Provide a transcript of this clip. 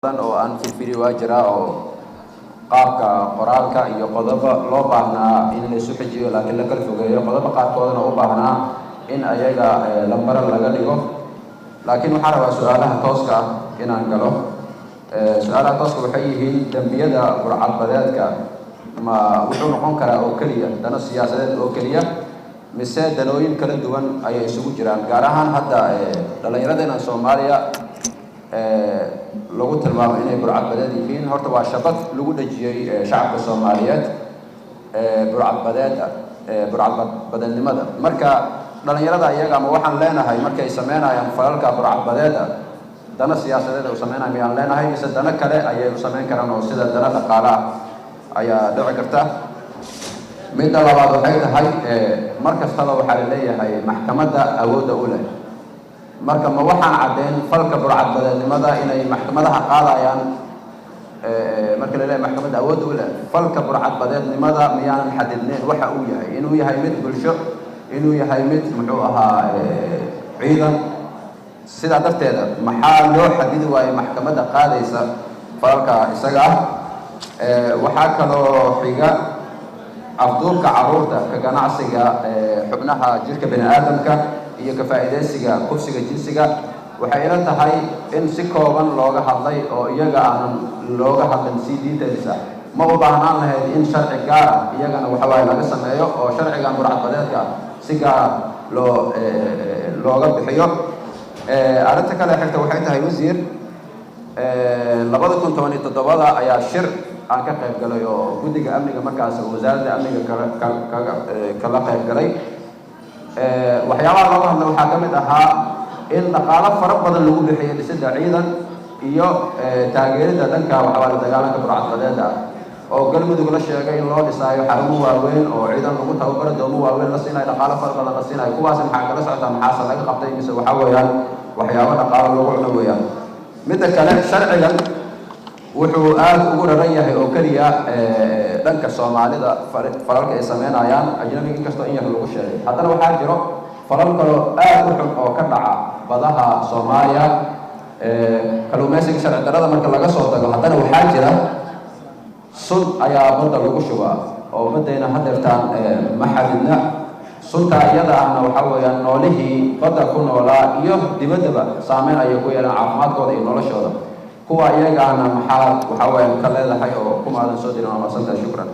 oo aan filfili waa jira oo qaabka qoraalka iyo qodobo loo baahnaa in la isu xijiyo laakiin la kala fogeeyo qodobo qaarkoodna u baahnaa in ayaga lambar laga dhigo laakiin waxaan rabaa su'aalaha tooska ah inaan galo su'aalaha tooska waxay yihiin dambiyada burcadbadeedka ma wuxuu noqon karaa oo keliya dano siyaasadeed oo keliya mise danooyin kala duwan ayay isugu jiraan gaar ahaan hadda dhallinyaradeena Soomaaliya lagu tilmaamo inay burcadbadeed yihiin horta waa shabad lagu dhajiyay shacabka Soomaaliyeed burcadbadeednimada marka dhalinyarada iyaga ama waxaan leenahay markay sameynayaan falalka burcadbadeeda dana siyaasadeed oo sameynayaan miyaan leenahay mise dana kale ayay u sameyn karaan oo sida dana dhaqaale ayaa dhici karta midda labaad waxay tahay markastaba waxaa la leeyahay maxkamadda awoodda u leh marka ma waxaan cadeen falka burcadbadeednimada inay maxkamadaha qaadayaan marka la leeyahay maxkamadda awood u leh falka burcadbadeednimada miyaanan xadidnayn waxa uu yahay inuu yahay mid bulsho inuu yahay mid muxuu ahaa ciidan sidaa darteeda maxaa loo xadidi waayay maxkamadda qaadaysa falka isaga waxaa kaloo xiga afduubka carruurta ka ganacsiga xubnaha jirka bini aadamka iyo ka faa'iideysiga kufsiga jinsiga waxay ila tahay in si kooban looga hadlay oo iyaga aanan looga hadlin si diinteedisa ma u baahnaan lahayd in sharci gaar ah iyagana waxawaaye laga sameeyo oo sharcigan burcadbadeedka si gaar looga bixiyo arrinta kale xigta waxay tahay wasiir 2017 ayaa shir aan ka qayb galay oo guddiga amniga markaas wasaaradda amniga kala qayb galay waxyaabaha looga hadlay waxaa ka mid ahaa in dhaqaalo fara badan lagu bixiyo dhisidda ciidan iyo taageerida dhanka waxawaaye dagaalanka burcadbadeeda oo galmudug la sheegay in loo dhisaayo xarumo waaweyn oo ciidan lagu tababaro doomo waaweyn la siinayo dhaqaalo fara badan la siinayo kuwaas maxaa kala socota maxaase laga qabtay mise waxaa weeyaan waxyaabo dhaqaalo lagu cuno weeyaan midda kale sharcigan wuxuu aad ugu raran yahay oo keliya dhanka Soomaalida falalka ay sameynayaan ajnabiga inkastoo in yar lagu sheegay haddana waxaa jiro falal kale aad u xun oo ka dhaca badaha Soomaaliya kalluumaysiga sharci darrada marka laga soo tago haddana waxaa jira sun ayaa badda lagu shubaa oo baddayna hadeertaan ma xadidna sunta iyada ahna waxaa weeyaan noolihii badda ku noolaa iyo dibaddaba saameyn ayay ku yeelaan caafimaadkooda iyo noloshooda kuwa iyagaana maxaa waxaa weeyaan ka leedahay oo kumaadan soo dirin waa masantahay shukran